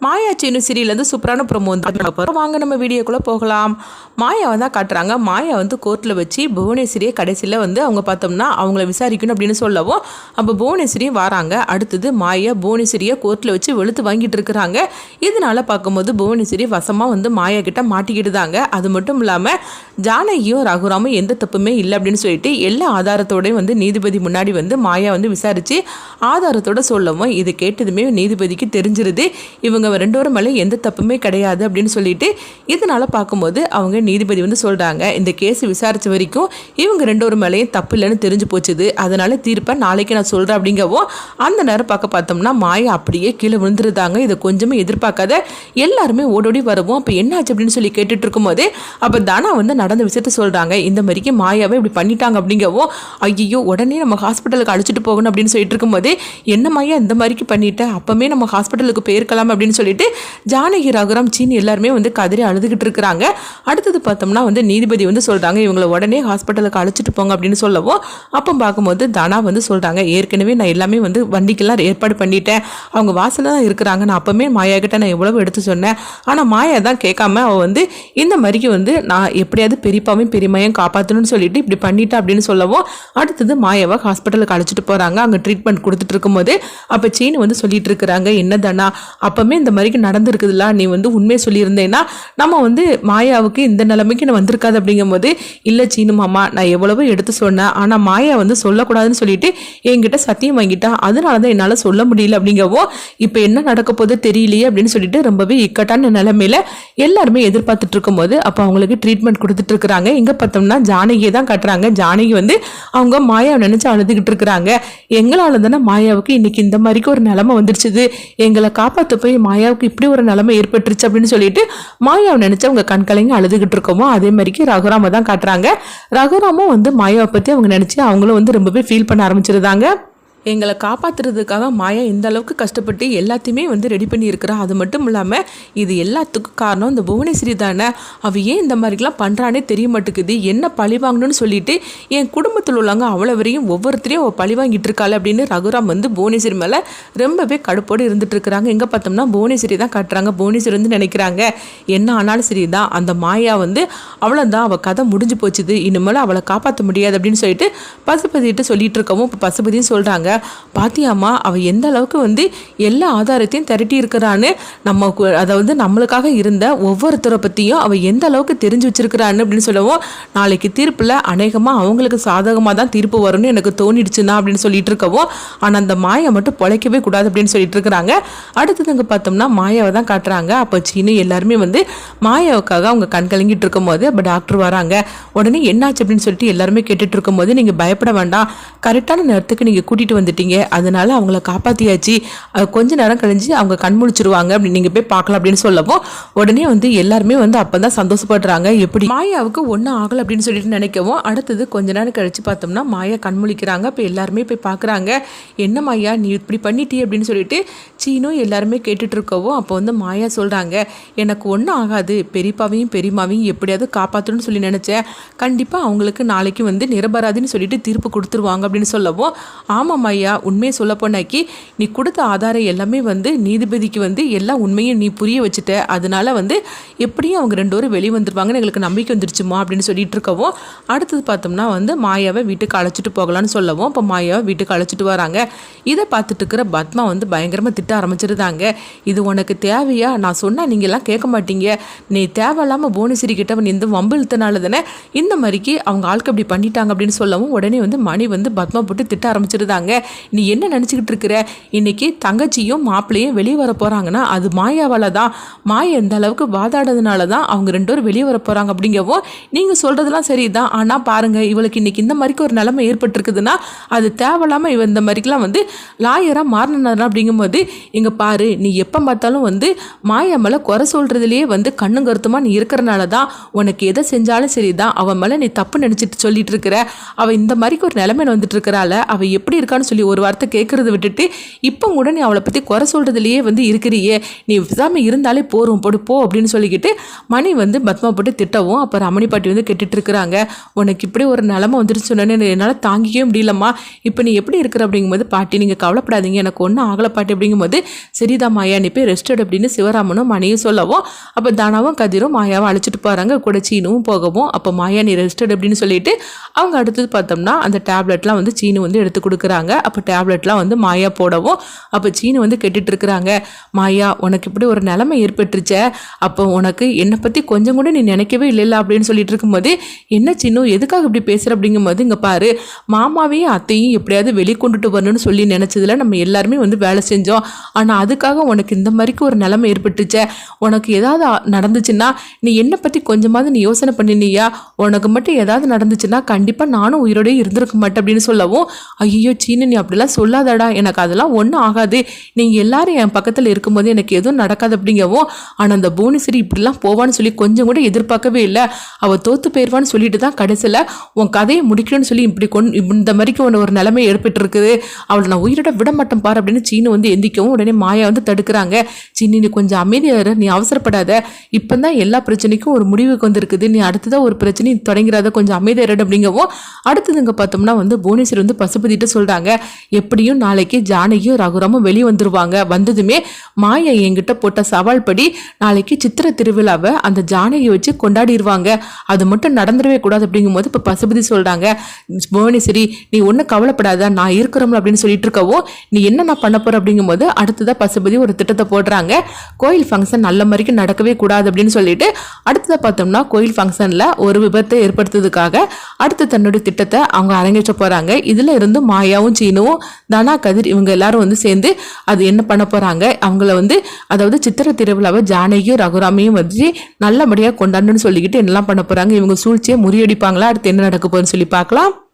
மாயா சீனு சீரியல்லேருந்து சூப்பரான ப்ரோமோ வந்து வாங்க நம்ம வீடியோக்குள்ளே போகலாம். மாயாவை தான் காட்டுறாங்க. மாயா வந்து கோர்ட்டில் வச்சு புவனேஸ்வரியை கடைசியில் வந்து அவங்க பார்த்தோம்னா அவங்கள விசாரிக்கணும் அப்படின்னு சொல்லவும் அப்போ புவனேஸ்வரியும் வராங்க. அடுத்தது மாயா புவனேஸ்வரியை கோர்ட்டில் வச்சு வெளுத்து வாங்கிட்டு இருக்கிறாங்க. இதனால் பார்க்கும்போது புவனேஸ்வரி வசமாக வந்து மாயா கிட்ட மாட்டிக்கிட்டுதாங்க. அது மட்டும் இல்லாமல் ஜானகியும் ரகுராமும் எந்த தப்புமே இல்லை அப்படின்னு சொல்லிட்டு எல்லா ஆதாரத்தோடையும் வந்து நீதிபதி முன்னாடி வந்து மாயா வந்து விசாரித்து ஆதாரத்தோடு சொல்லவும் இதை கேட்டதுமே நீதிபதிக்கு தெரிஞ்சிருது இவங்க ரெண்டு பேரும் மேலே எந்த தப்புமே கிடையாது அப்படின்னு சொல்லிட்டு இதனால் பார்க்கும்போது அவங்க நீதிபதி வந்து சொல்கிறாங்க இந்த கேஸ் விசாரித்த வரைக்கும் இவங்க ரெண்டு பேரும் மேலேயும் தப்பு இல்லைன்னு தெரிஞ்சு போச்சுது. அதனால் தீர்ப்பை நாளைக்கு நான் சொல்கிறேன் அப்படிங்கவும் அந்த நேரம் பார்த்தோம்னா மாயா அப்படியே கீழே விழுந்துருந்தாங்க. இதை கொஞ்சமே எதிர்பார்க்காத எல்லாருமே ஓடோடி வரவும் அப்போ என்னாச்சு அப்படின்னு சொல்லி கேட்டுட்டு இருக்கும்போது அப்போ தானா வந்து நடந்த விஷயத்த சொல்கிறாங்க. இந்த மாதிரிக்கு மாயாவை இப்படி பண்ணிட்டாங்க அப்படிங்கவும் ஐயோ உடனே நம்ம ஹாஸ்பிட்டலுக்கு அழைச்சிட்டு போகணும் அப்படின்னு சொல்லிட்டு இருக்கும்போது என்ன மாயா இந்த மாதிரிக்கு பண்ணிட்டேன் அப்போமே நம்ம ஹாஸ்பிட்டலுக்கு போயிருக்கலாம் அப்படின்னு சொல்லிட்டு ஜானகி ரகுராம் சீனி எல்லாருமே வந்து கதறி அழுதுகிட்டு இருக்கிறாங்க. அடுத்தது பார்த்தோம்னா வந்து நீதிபதி வந்து சொல்கிறாங்க இவங்களை உடனே ஹாஸ்பிட்டலுக்கு அழைச்சிட்டு போங்க அப்படின்னு சொல்லவும் அப்போ பார்க்கும்போது தானா வந்து சொல்கிறாங்க ஏற்கனவே நான் எல்லாமே வந்து வண்டிக்கெல்லாம் ஏற்பாடு பண்ணிட்டேன் அவங்க வாசலில் தான் இருக்கிறாங்க. நான் அப்போமே மாயா கிட்ட நான் எவ்வளவு எடுத்து சொன்னேன் ஆனால் மாயா தான் கேட்காம அவள் வந்து இந்த மாதிரிக்கு வந்து நான் எப்படியாவது பெரியப்பாவையும் பெரியமையும் காப்பாற்றணும்னு சொல்லிட்டு இப்படி பண்ணிட்டேன் அப்படின்னு சொல்லவும் அடுத்தது மாயாவை ஹாஸ்பிட்டலுக்கு அழைச்சிட்டு போகிறாங்க. அங்கே ட்ரீட்மெண்ட் கொடுத்துட்டு இருக்கும்போது அப்போ சீனி வந்து சொல்லிட்டு இருக்கிறாங்க என்ன தானா அப்போமே இந்த மாதிரிக்கு நடந்துருக்குதுல்ல நீ வந்து உண்மையை சொல்லியிருந்தேன்னா நம்ம வந்து மாயாவுக்கு இந்த நிலைமைக்கு நான் வந்திருக்காது அப்படிங்கும்போது இல்லை சீனு மாமா நான் எவ்வளவோ எடுத்து சொன்னேன் ஆனால் மாயா வந்து சொல்லக்கூடாதுன்னு சொல்லிட்டு என்கிட்ட சத்தியம் வாங்கிட்டான் அதனால தான் என்னால் சொல்ல முடியல அப்படிங்கவோ இப்போ என்ன நடக்க போது தெரியலையே அப்படின்னு சொல்லிட்டு ரொம்பவே இக்கட்டான நிலைமையில எல்லாருமே எதிர்பார்த்துட்டு இருக்கும்போது அப்போ அவங்களுக்கு ட்ரீட்மெண்ட் கொடுத்துட்டு இருக்கிறாங்க. இங்கே பார்த்தோம்னா ஜானகியை தான் கட்டுறாங்க. ஜானகி வந்து அவங்க மாயாவை நினைச்சு அழுதுகிட்டு இருக்கிறாங்க. எங்களால் தானே மாயாவுக்கு இன்னைக்கு இந்த மாதிரிக்கு ஒரு நிலைமை வந்துருச்சுது எங்களை காப்பாற்ற போய் மாயாவுக்கு இப்படி ஒரு நிலைமை ஏற்பட்டுருச்சு அப்படின்னு சொல்லிட்டு மாயாவை நினைச்சு அவங்க கண்கலைங்க அழுதுகிட்டு இருக்கோமோ அதே மாதிரிக்கு ரகுராம தான் காட்டுறாங்க. ரகுராமும் வந்து மாயாவை பற்றி அவங்க நினைச்சு அவங்களும் வந்து ரொம்பவே ஃபீல் பண்ண ஆரம்பிச்சிருந்தாங்க. எங்களை காப்பாற்றுறதுக்காக மாயா இந்த அளவுக்கு கஷ்டப்பட்டு எல்லாத்தையுமே வந்து ரெடி பண்ணியிருக்கிறா. அது மட்டும் இல்லாமல் இது எல்லாத்துக்கும் காரணம் இந்த புவனேஸ்வரி தானே. அவள் ஏன் இந்த மாதிரிலாம் பண்ணுறானே தெரிய மாட்டேங்குது என்ன பழி வாங்கணும்னு சொல்லிட்டு என் குடும்பத்தில் உள்ளவங்க அவ்வளோ வரையும் ஒவ்வொருத்தரையும் அவள் பழி வாங்கிட்டு இருக்காள் அப்படின்னு ரகுராம் வந்து புவனேஸ்வரி மேலே ரொம்பவே கடுப்போடு இருந்துட்டு இருக்கிறாங்க. எங்கே பார்த்தோம்னா புவனேஸ்வரி தான் காட்டுறாங்க. புவனேஸ்வரி வந்து நினைக்கிறாங்க என்ன ஆனாலும் சரி தான் அந்த மாயா வந்து அவ்வளோதான் அவள் கதை முடிஞ்சு போச்சுது இனிமேல் அவளை காப்பாற்ற முடியாது அப்படின்னு சொல்லிட்டு பசுபதிட்டு சொல்லிட்டு இருக்கவும் இப்போ பசுபதியும் சொல்கிறாங்க பாத்தியாமா அவ எந்த அளவுக்கு வந்து எல்லா ஆதாரத்தையும் திரட்டி இருக்கிறான்னு நம்ம அதாவது நம்மளுக்காக இருந்த ஒவ்வொருத்தரை பற்றியும் அவள் எந்த அளவுக்கு தெரிஞ்சு வச்சிருக்கிறான்னு அப்படின்னு சொல்லவும் நாளைக்கு தீர்ப்பில் அநேகமாக அவங்களுக்கு சாதகமாக தான் தீர்ப்பு வரும்னு எனக்கு தோணிடுச்சுன்னா அப்படின்னு சொல்லிட்டு இருக்கவும் ஆனால் அந்த மாயை மட்டும் பொழைக்கவே கூடாது அப்படின்னு சொல்லிட்டு இருக்கிறாங்க. அடுத்ததுங்க பார்த்தோம்னா மாயாவை தான் காட்டுறாங்க. அப்போ சீனு எல்லாருமே வந்து மாயாவுக்காக அவங்க கண் கலங்கிட்டு இருக்கும்போது அப்போ டாக்டர் வராங்க. உடனே என்னாச்சு அப்படின்னு சொல்லிட்டு எல்லாருமே கேட்டுட்டு இருக்கும்போது நீங்கள் பயப்பட வேண்டாம் கரெக்டான நேரத்துக்கு நீங்கள் கூட்டிகிட்டு வந்துட்டீங்க அதனால அவங்கள காப்பாத்தியாச்சு கொஞ்ச நேரம் கழிஞ்சு அவங்க கண் முழிச்சிருவாங்க அப்படி நீங்க போய் பார்க்கலாம் அப்படின்னு சொல்லவும் உடனே வந்து எல்லாருமே வந்து அப்பதான் சந்தோஷப்படுறாங்க. எப்படி மாயாவுக்கு ஒன்றும் ஆகலை அப்படின்னு சொல்லிட்டு நினைக்கவும் அடுத்தது கொஞ்ச நேரம் கழிச்சு பார்த்தோம்னா மாயா கண் முழிக்கிறாங்க. இப்போ எல்லாருமே போய் பார்க்குறாங்க என்ன மாயா நீ இப்படி பண்ணிட்டே அப்படின்னு சொல்லிட்டு சீனும் எல்லாருமே கேட்டுட்டு இருக்கவும் அப்போ வந்து மாயா சொல்றாங்க எனக்கு ஒன்றும் ஆகாது பெரியப்பாவையும் பெரியமாவையும் எப்படியாவது காப்பாற்றணும்னு சொல்லி நினைச்சேன் கண்டிப்பாக அவங்களுக்கு நாளைக்கு வந்து நிரபராதின்னு சொல்லிட்டு தீர்ப்பு கொடுத்துருவாங்க அப்படின்னு சொல்லவும் ஆமாம் ஐயா உண்மையை சொல்ல போனாக்கி நீ கொடுத்த ஆதாரம் எல்லாமே வந்து நீதிபதிக்கு வந்து எல்லா உண்மையும் நீ புரிய வச்சுட்ட அதனால வந்து எப்படியும் அவங்க ரெண்டு பேரும் வெளியே வந்துருவாங்கன்னு எங்களுக்கு நம்பிக்கை வந்துருச்சுமா அப்படின்னு சொல்லிட்டு இருக்கவும் அடுத்தது பார்த்தோம்னா வந்து மாயாவை வீட்டுக்கு அழைச்சிட்டு போகலான்னு சொல்லவும் இப்போ மாயாவை வீட்டுக்கு அழைச்சிட்டு வராங்க. இதை பார்த்துட்டு இருக்கிற பத்மா வந்து பயங்கரமாக திட்ட ஆரம்பிச்சிருந்தாங்க. இது உனக்கு தேவையா நான் சொன்னால் நீங்கள் எல்லாம் கேட்க மாட்டீங்க நீ தேவையில்லாமல் புவனேஸ்வரி கிட்ட இந்த வம்பு இழுத்தனால தானே இந்த மாதிரிக்கு அவங்க ஆளுக்கு அப்படி பண்ணிட்டாங்க அப்படின்னு சொல்லவும் உடனே வந்து மணி வந்து பத்மா போட்டு திட்ட ஆரம்பிச்சிருந்தாங்க. நீ என்ன நினச்சிக்கிட்டு இருக்கிற இன்னைக்கு தங்கச்சியும் மாப்பிள்ளையும் வெளியே வர போகிறாங்கன்னா அது மாயாவால் தான் மாயா எந்த அளவுக்கு வாதாடுறதுனால தான் அவங்க ரெண்டு பேரும் வெளியே வர போகிறாங்க அப்படிங்கவும் நீங்கள் சொல்கிறதுலாம் சரி தான் ஆனால் பாருங்கள் இவளுக்கு இன்னைக்கு இந்த மாதிரிக்கு ஒரு நிலைமை ஏற்பட்டிருக்குதுன்னா அது தேவையில்லாமல் இவன் இந்த மாதிரிக்கெலாம் வந்து லாயராக மாறினார் அப்படிங்கும்போது இங்கே பாரு நீ எப்போ பார்த்தாலும் வந்து மாயா மேலே குறை சொல்கிறதுலேயே வந்து கண்ணும் கருத்துமா நீ இருக்கிறனால தான் உனக்கு எதை செஞ்சாலும் சரி தான் அவன் மேலே நீ தப்பு நினச்சிட்டு சொல்லிட்டு இருக்கிற அவள் இந்த மாதிரிக்கு ஒரு நிலைமையில வந்துட்டு இருக்கிறாள் அவள் எப்படி இருக்கான்னு போவான்னு சொல்லி ஒரு வார்த்தை கேட்கறத விட்டுட்டு இப்போ கூட நீ அவளை பற்றி குறை சொல்கிறதுலையே வந்து இருக்கிறியே, நீ விசாமல் இருந்தாலே போரும் போடு போ அப்படின்னு சொல்லிக்கிட்டு மணி வந்து பத்மா போட்டு திட்டவும் அப்போ ரமணி பாட்டி வந்து கெட்டுட்டு இருக்கிறாங்க. உனக்கு இப்படி ஒரு நிலமை வந்துட்டு சொன்னேன்னு என்னால் தாங்கிக்கவே முடியலம்மா, இப்போ நீ எப்படி இருக்கிற அப்படிங்கும்போது பாட்டி நீங்கள் கவலைப்படாதீங்க, எனக்கு ஒன்றும் ஆகலை பாட்டி அப்படிங்கும்போது சரிதான் மாயா நீ போய் ரெஸ்ட் எடு அப்படின்னு சிவராமனும் மணியும் சொல்லவும் அப்போ தானாவும் கதிரும் மாயாவை அழைச்சிட்டு போகிறாங்க, கூட சீனுவும் போகவும் அப்போ மாயா நீ ரெஸ்ட் எடு அப்படின்னு சொல்லிட்டு அவங்க அடுத்தது பார்த்தோம்னா அந்த டேப்லெட்லாம் வந்து சீனு வந்து எடுத்து கொடுக்குறாங்க. அப்போ டேப்லெட்லாம் வந்து மாயா போடவும் அப்போ சீனு வந்து கெட்டுட்டு இருக்கிறாங்க. மாயா உனக்கு இப்படி ஒரு நிலைமை ஏற்பட்டுருச்ச, அப்போ உனக்கு என்னை பற்றி கொஞ்சம் கூட நீ நினைக்கவே இல்லைல்ல அப்படின்னு சொல்லிட்டு இருக்கும்போது என்ன சின்ன எதுக்காக இப்படி பேசுகிற அப்படிங்கும்போது இங்கே பாரு மாமாவையும் அத்தையும் எப்படியாவது வெளிக்கொண்டுட்டு வரணும்னு சொல்லி நினச்சதுல நம்ம எல்லாருமே வந்து வேலை செஞ்சோம். ஆனால் அதுக்காக உனக்கு இந்த மாதிரிக்கு ஒரு நிலைமை ஏற்பட்டுச்ச, உனக்கு ஏதாவது நடந்துச்சுன்னா நீ என்னை பற்றி கொஞ்சமாவது நீ யோசனை பண்ணினியா, உனக்கு மட்டும் ஏதாவது நடந்துச்சுன்னா கண்டிப்பாக நானும் உயிரோடே இருந்திருக்க மாட்டேன் அப்படின்னு சொல்லவும் ஐயோ சீனு நீ அப்படிலாம் சொல்லாதடா, எனக்கு அதெல்லாம் ஒன்றும் ஆகாது, நீங்கள் எல்லாரும் என் பக்கத்தில் இருக்கும்போது எனக்கு எதுவும் நடக்காது அப்படிங்கவும் ஆனால் அந்த புவனேஸ்வரி இப்படிலாம் போவான்னு சொல்லி கொஞ்சம் கூட எதிர்பார்க்கவே இல்லை, அவள் தோத்து போயிடுவான்னு சொல்லிட்டு தான் கடைசியில் உன் கதையை முடிக்கணும்னு சொல்லி இப்படி இந்த மாதிரிக்கு ஒரு நிலைமை ஏற்பட்டு இருக்குது, அவளை நான் உயிரோட விட மாட்டேன் பாரு அப்படின்னு சீனு வந்து எந்திக்கவும் உடனே மாயா வந்து தடுக்கிறாங்க. சீனி நீ கொஞ்சம் அமைதியாக நீ அவசரப்படாத, இப்போ தான் எல்லா பிரச்சனைக்கும் ஒரு முடிவுக்கு வந்துருக்குது, நீ அடுத்ததான் ஒரு பிரச்சனை தொடங்கிறாத கொஞ்சம் அமைதியாக அப்படிங்கவும் அடுத்ததுங்க பார்த்தோம்னா வந்து புவனேஸ்வரி வந்து பசுபதிட்டு சொல்கிறாங்க எப்படியும் நாளைக்கு ஜானகியும் ரகுராமும் வெளியே வந்துருவாங்க, வந்ததுமே மாயா என்கிட்ட போட்ட சவால் படி நாளைக்கு சித்திரை திருவிழாவை அந்த ஜானகியை வச்சு கொண்டாடிடுவாங்க, அது மட்டும் நடந்துடவே கூடாது அப்படிங்கும்போது இப்போ பசுபதி சொல்கிறாங்க புவனேஸ்வரி நீ ஒன்றும் கவலைப்படாத நான் இருக்கிறோம்ல அப்படின்னு சொல்லிட்டு இருக்கவும் நீ என்ன நான் பண்ண போற அப்படிங்கும்போது அடுத்ததாக பசுபதி ஒரு திட்டத்தை போடுறாங்க. கோயில் ஃபங்க்ஷன் நல்ல மாதிரிக்கு நடக்கவே கூடாது அப்படின்னு சொல்லிட்டு அடுத்ததாக பார்த்தோம்னா கோயில் ஃபங்க்ஷனில் ஒரு விபத்தை ஏற்படுத்துறதுக்காக அடுத்து தன்னுடைய திட்டத்தை அவங்க அரங்கேற்ற போகிறாங்க. இதில் இருந்து மாயாவும் சீனுவும் தனா கதிர் இவங்க எல்லாரும் வந்து சேர்ந்து அது என்ன பண்ண போகிறாங்க, அவங்கள வந்து அதாவது சித்திரை திருவிழாவை ஜானகியும் ரகுராமையும் வச்சு நல்லபடியாக கொண்டாடணும்னு சொல்லிக்கிட்டு என்னெல்லாம் பண்ண போகிறாங்க, இவங்க சூழ்ச்சியை முறியடிப்பாங்களா, அடுத்து என்ன நடக்க போகுதுன்னு சொல்லி பார்க்கலாம்.